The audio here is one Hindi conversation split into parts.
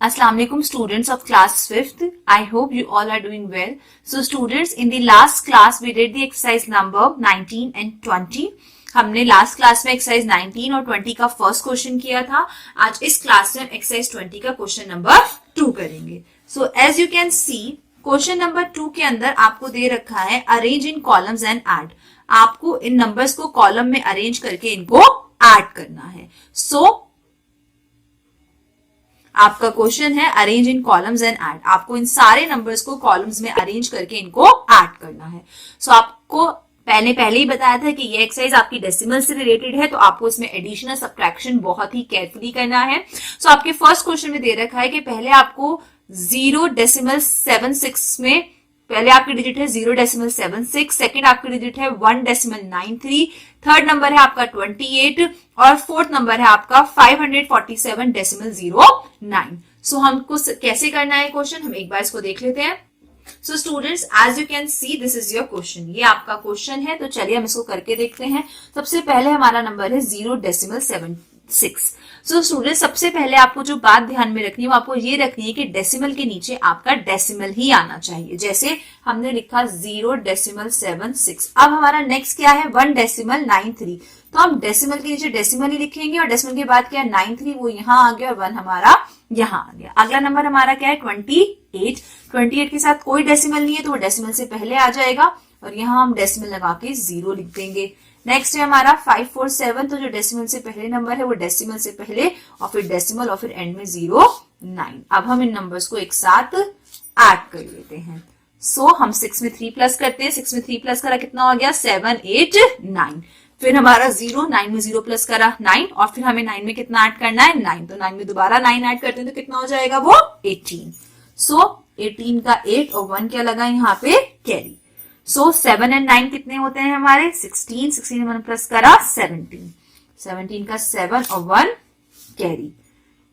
Assalamualaikum students of class 5th. I hope you all are doing well. So students, in the last class we did the exercise number 19 and 20. हमने लास्ट क्लास में एक्सरसाइज 19 और 20 का फर्स्ट क्वेश्चन किया था. आज इस क्लास में एक्सरसाइज 20 का क्वेश्चन नंबर 2 करेंगे. So as you can see question number 2 के अंदर आपको दे रखा है arrange in columns and add. आपको इन नंबर्स को कॉलम में अरेंज करके इनको ऐड करना है. सो आपका क्वेश्चन है arrange in columns and add. आपको इन सारे नंबर्स को कॉलम्स में अरेंज करके इनको ऐड करना है. सो आपको पहले ही बताया था कि ये एक्सरसाइज आपकी डेसिमल से रिलेटेड है, तो आपको इसमें एडिशन और सब्ट्रैक्शन बहुत ही केयरफुली करना है. सो आपके फर्स्ट क्वेश्चन में दे रखा है कि पहले आपको 0.76 में पहले आपकी डिजिट है 0.76, सेकेंड आपकी डिजिट है 1.93, थर्ड नंबर है आपका 28 और फोर्थ नंबर है आपका 547.09. सो हमको कैसे करना है क्वेश्चन, हम एक बार इसको देख लेते हैं. So students, as you can see this is your question. ये आपका क्वेश्चन है, तो चलिए हम इसको करके देखते हैं. सबसे पहले हमारा नंबर है 0.76. सो स्टूडेंट, सबसे पहले आपको जो बात ध्यान में रखनी है वो आपको ये रखनी है कि डेसिमल के नीचे आपका डेसिमल ही आना चाहिए. जैसे हमने लिखा 0.76. अब हमारा नेक्स्ट क्या है 1.93. तो हम डेसिमल के नीचे डेसिमल ही लिखेंगे और डेसिमल के बाद क्या है 93, वो यहाँ आ गया और 1 हमारा यहाँ आ गया. अगला नंबर हमारा क्या है 28. 28 के साथ कोई डेसिमल नहीं है तो वो डेसिमल से पहले आ जाएगा और यहाँ हम डेसिमल लगा के 0 लिख देंगे. नेक्स्ट है हमारा 547. तो जो डेसिमल से पहले नंबर है वो डेसिमल से पहले और फिर डेसिमल और फिर एंड में 09. अब हम इन नंबर्स को एक साथ ऐड कर लेते हैं. सो हम 6 में 3 प्लस करते हैं. 6 में 3 प्लस करा कितना हो गया 7 8 9. फिर हमारा 0, 9 में 0 प्लस करा 9 और फिर हमें 9 में कितना ऐड करना है 9. तो 9 में दोबारा 9 ऐड करते हैं तो कितना हो जाएगा वो 18. सो 18 का 8 और 1 क्या लगा यहाँ पे कैरी. सो 7 एंड 9 कितने होते हैं हमारे 16. 16 में 1 प्लस करा 17. 17 का 7 और 1 कैरी.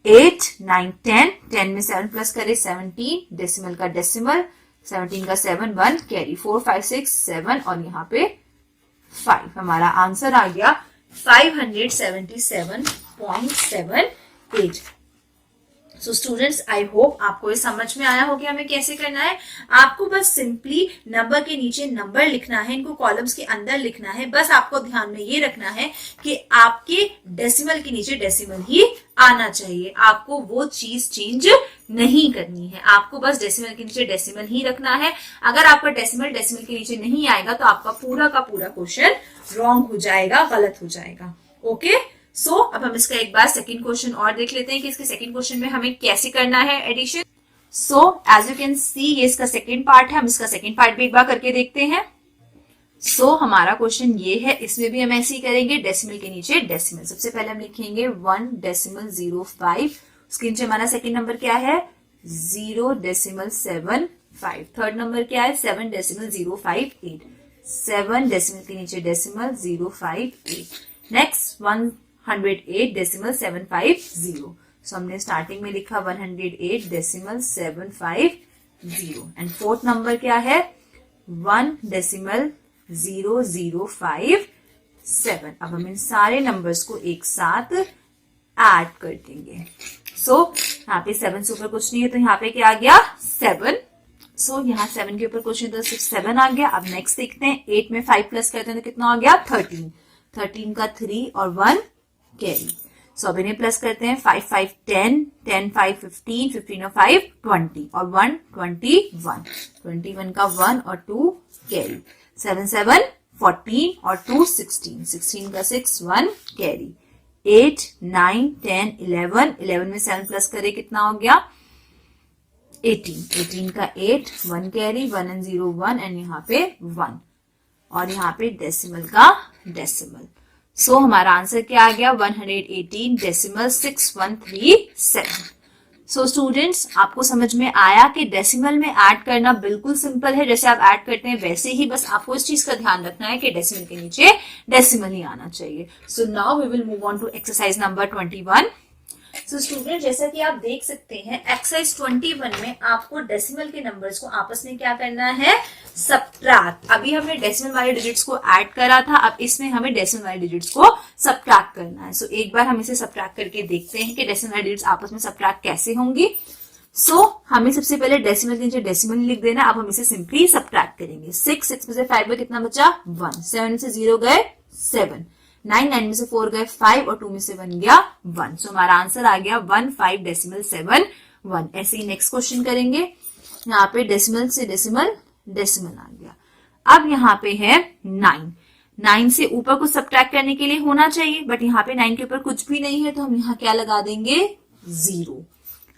8 9 10. 10 में 7 प्लस करे 17. डेसिमल का डेसिमल 17 का 7 1 कैरी. 4 5 6 7 और यहाँ पे 5. हमारा आंसर आ गया 577.78. सो स्टूडेंट्स, आई होप आपको ये समझ में आया होगा हमें कैसे करना है. आपको बस सिंपली नंबर के नीचे नंबर लिखना है, इनको कॉलम्स के अंदर लिखना है. बस आपको ध्यान में ये रखना है कि आपके डेसिमल के नीचे डेसिमल ही आना चाहिए. आपको वो चीज चेंज नहीं करनी है. आपको बस डेसिमल के नीचे डेसिमल ही रखना है. अगर आपका डेसिमल के नीचे नहीं आएगा तो आपका पूरा का पूरा क्वेश्चन रॉन्ग हो जाएगा, गलत हो जाएगा. ओके. सो अब हम इसका एक बार सेकंड क्वेश्चन और देख लेते हैं कि इसके सेकंड क्वेश्चन में हमें कैसे करना है addition. So as you can see ये इसका सेकंड पार्ट है. हम इसका सेकंड पार्ट भी एक बार करके देखते हैं. सो हमारा क्वेश्चन ये है, इसमें भी हम ऐसे ही करेंगे डेसिमल के नीचे डेसिमल. सबसे पहले हम लिखेंगे 1.05. उसके नीचे हमारा सेकंड नंबर क्या है 0.75. थर्ड नंबर क्या है 7.058. 7 डेसिमल के नीचे डेसिमल 058. नेक्स्ट 108.750. सो हमने स्टार्टिंग में लिखा 108.750. एंड फोर्थ नंबर क्या है 1.0057. अब हम इन सारे नंबर्स को एक साथ ऐड कर देंगे. सो यहाँ पे 7 से ऊपर कुछ नहीं है तो यहाँ पे क्या आ गया 7. सो यहाँ 7 के ऊपर कुछ नहीं तो सिर्फ 7 आ गया. अब नेक्स्ट देखते हैं 8 में 5 प्लस करते हैं तो कितना हो गया 13. 13 का 3 और 1 कैरी. सो अब इन्हें प्लस करते हैं 5 5 10. 10 5 15. 15 और 5 20 और 1 21. 21 का 1 और 2 कैरी. 7 7 14 और 2 16. 16 का 6 1 कैरी. 8 9 10 11. 11 में 7 प्लस करे कितना हो गया 18. 18 का 8 1 कैरी. 1 and 0 1 एंड यहाँ पे 1 और यहाँ पे डेसिमल का डेसिमल. सो हमारा आंसर क्या आ गया 118.6137. सो स्टूडेंट्स, आपको समझ में आया कि डेसिमल में ऐड करना बिल्कुल सिंपल है. जैसे आप ऐड करते हैं वैसे ही, बस आपको इस चीज का ध्यान रखना है कि डेसिमल के नीचे डेसिमल ही आना चाहिए. So now we will move on to exercise number 21. So student, जैसा कि आप देख सकते हैं एक्सरसाइज 21 में आपको डेसिमल के नंबर्स को आपस में क्या करना है, सबट्रैक्ट। अभी हमने डेसिमल वाले डिजिट्स को ऐड करा था, अब इसमें हमें डेसिमल वाले डिजिट्स को सबट्रैक्ट करना है। सो एक बार हम इसे सबट्रैक्ट करके देखते हैं कि डेसिमल वाले डिजिट्स आपस में सबट्रैक्ट कैसे होंगी। हमें सबसे पहले डेसिमल के नीचे डेसिमल लिख देना। अब हम इसे सिंपली सबट्रैक्ट करेंगे। 6 में से 5 गए कितना बचा 1, 7 में से 0 गए 7, 9 में से 4 गए 5 और 2 में से 1 गया 1। सो हमारा आंसर आ गया 15.71। ऐसे ही नेक्स्ट क्वेश्चन करेंगे। यहाँ पे डेसिमल से डेसिमल आ गया। अब यहाँ पे है 9 से ऊपर कुछ सबट्रैक्ट करने के लिए होना चाहिए, बट यहाँ पे 9 के ऊपर कुछ भी नहीं है, तो हम यहाँ क्या लगा देंगे 0।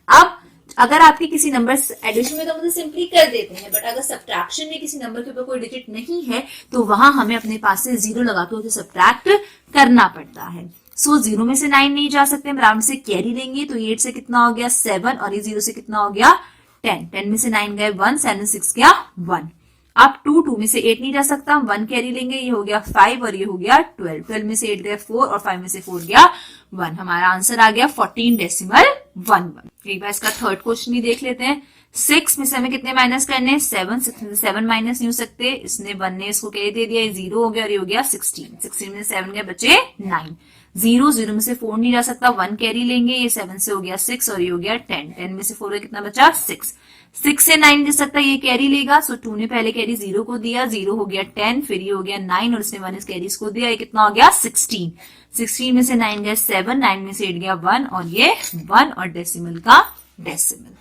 अब अगर आपके किसी नंबर एडिशन में तो मतलब सिंपली कर देते हैं, बट अगर सब्ट्रैक्शन में किसी नंबर के ऊपर कोई डिजिट नहीं है तो वहां हमें अपने पास से 0 लगा के उसे सब्ट्रैक्ट करना पड़ता है। 0 में से 9 नहीं जा सकते, हम आराम से कैरी लेंगे। तो 8 से कितना हो गया 7 और ये 0 से कितना हो गया 10। 10 में से 9 गए 1, 7 में 6 गया 1। अब 2 में से 8 नहीं जा सकता, हम 1 कैरी लेंगे, ये हो गया 5 और ये हो गया 12। 12 में से 8 गए 4 और 5 में से 4 गया 1। हमारा आंसर आ गया 14.11। एक बार इसका थर्ड क्वेश्चन भी देख लेते हैं। 6 में से हमें कितने माइनस करने हैं 7। 6 में से 7 माइनस नहीं हो सकते, इसने 1 ने इसको कैरी दे दिया, ये 0 हो गया और ये हो गया 16। 16 में से 7 गए बचे 9। 0 में से 4 नहीं जा सकता, 1 कैरी लेंगे, ये 7 से हो गया 6 और ये हो गया 10। 10 में से 4 गए कितना बचा 6। 6 से 9 दे सकता, ये कैरी लेगा। 2 ने पहले कैरी 0 को दिया, 0 हो गया 10, फिर ये हो गया 9 और इसने 1 इस कैरी को दिया, ये कितना हो गया 16। 16 में से 9 गया 7, 9 में से 8 गया 1 और ये 1 और डेसिमल का डेसिमल।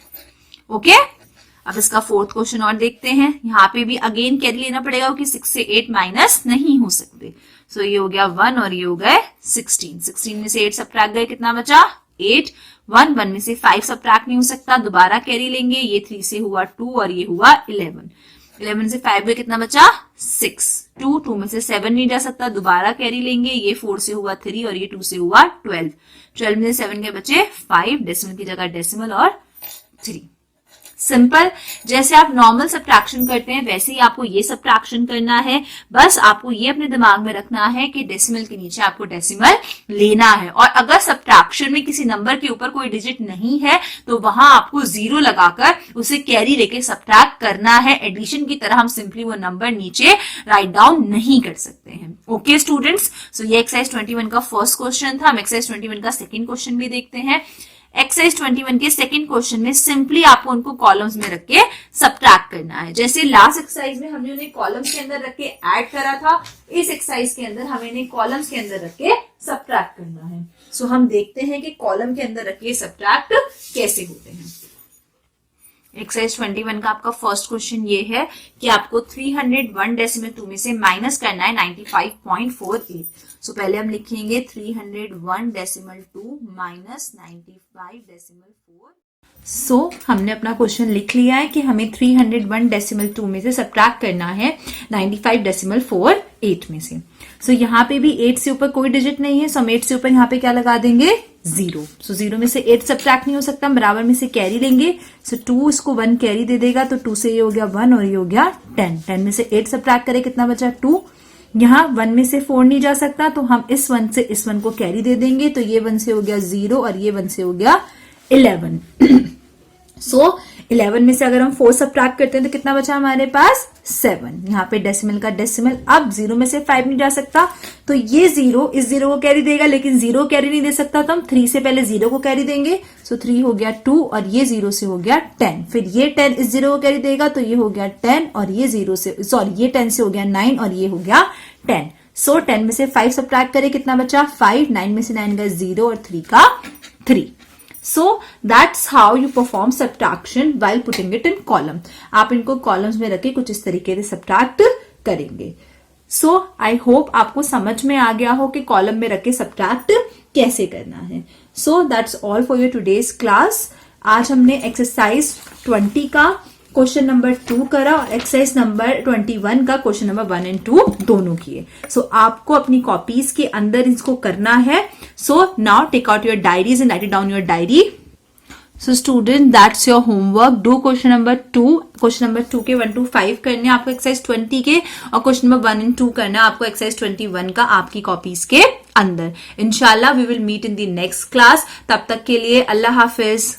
ओके, अब इसका फोर्थ क्वेश्चन और देखते हैं। यहाँ पे भी अगेन कैरी लेना पड़ेगा क्योंकि 6 से 8 माइनस नहीं हो सकते। ये हो गया 1 और ये हो गए 16। 16 में से 8 सबट्रैक्ट गए, कितना बचा 8। 1 में से 5 सबट्रैक्ट नहीं हो सकता, दोबारा कैरी लेंगे, ये 3 से हुआ 2 और ये हुआ 11। 11 से 5 गए, कितना बचा 6। 2 में से 7 नहीं जा सकता, दोबारा कैरी लेंगे, ये 4 से हुआ 3 और ये 2 से हुआ 12। 12 में से 7 के बचे 5, डेसिमल की जगह डेसिमल और 3। सिंपल, जैसे आप नॉर्मल सब्ट्रैक्शन करते हैं वैसे ही आपको ये सब्ट्रैक्शन करना है। बस आपको ये अपने दिमाग में रखना है कि डेसिमल के नीचे आपको डेसिमल लेना है, और अगर सब्ट्रैक्शन में किसी नंबर के ऊपर कोई डिजिट नहीं है तो वहां आपको 0 लगाकर उसे कैरी लेके सब्ट्रैक्ट करना है। एडिशन की तरह हम सिंपली वो नंबर नीचे राइट डाउन नहीं कर सकते हैं। ओके स्टूडेंट्स, ये एक्सरसाइज 21 का फर्स्ट क्वेश्चन था। हम एक्सरसाइज 21 का सेकेंड क्वेश्चन भी देखते हैं। एक्सरसाइज 21 के सेकंड क्वेश्चन में सिंपली आपको उनको कॉलम्स में रख के सब्ट्रैक्ट करना है। जैसे लास्ट एक्सरसाइज में हमने उन्हें कॉलम्स के अंदर रख के ऐड करा था, इस एक्सरसाइज के अंदर हमें इन्हें कॉलम्स के अंदर रख के सब्ट्रैक्ट करना है। हम देखते हैं कि कॉलम के अंदर रख के सब्ट्रैक्ट कैसे होते हैं। एक्सरसाइज 21 का आपका फर्स्ट क्वेश्चन ये है कि आपको 301.2 में से माइनस करना है 95.48। पहले हम लिखेंगे 301.2 माइनस 95.4। हमने अपना क्वेश्चन लिख लिया है कि हमें 301.2 में से सब्ट्रैक्ट करना है 95.48 में से। यहाँ पे भी 8 से ऊपर कोई डिजिट नहीं है, हम 8 से ऊपर यहाँ पे क्या लगा देंगे 0। 0 में से 8 सब्ट्रैक्ट नहीं हो सकता, हम बराबर में से कैरी लेंगे। 2 इसको 1 कैरी दे देगा, तो 2 से ये हो गया 1 और ये हो गया 10। 10 में से 8 सब्ट्रैक्ट करें, कितना बचा 2। यहाँ 1 में से 4 नहीं जा सकता, तो हम इस 1 से इस 1 को कैरी दे देंगे, तो ये 1 से हो गया 0 और ये 1 से हो गया 11। 11 में से अगर हम 4 सब्ट्रैक्ट करते हैं तो कितना बचा हमारे पास 7। यहाँ पे डेसिमल का डेसिमल। अब 0 में से 5 नहीं जा सकता, तो ये 0 इस 0 को कैरी देगा, लेकिन 0 कैरी नहीं दे सकता, तो हम 3 से पहले 0 को कैरी देंगे। 3 हो गया 2 और ये 0 से हो गया 10। फिर ये 10 इस 0 को कैरी देगा, तो ये हो गया 10 और ये 0 से ये 10 से हो गया 9 और ये हो गया 10। 10 में से 5 सब्ट्रैक्ट करें, कितना बचा 5। 9 में से 9 गया 0 और 3 का 3। That's how you perform subtraction while putting it in column. आप इनको कॉलम्स में रखे कुछ इस तरीके से सब्ट्रैक्ट करेंगे। I hope आपको समझ में आ गया हो कि कॉलम में रखे सब्ट्रैक्ट कैसे करना है। That's all for your today's class. आज हमने एक्सरसाइज 20 का क्वेश्चन नंबर 2 करा और एक्सरसाइज नंबर 21 का क्वेश्चन नंबर 1 और 2 दोनों किए। आपको अपनी कॉपीज के अंदर इसको करना है। Now take out your diaries and write it down your diary. Student, that's your homework. Do question number 2। Question number 2 के 1 to 5 करने आपको एक्सरसाइज 20 के, और क्वेश्चन नंबर 1 और 2 करना आपको एक्सरसाइज 21 का आपकी कॉपीज के अंदर। इंशाल्लाह we will meet in the next class. तब तक के लिए अल्लाह हाफिज।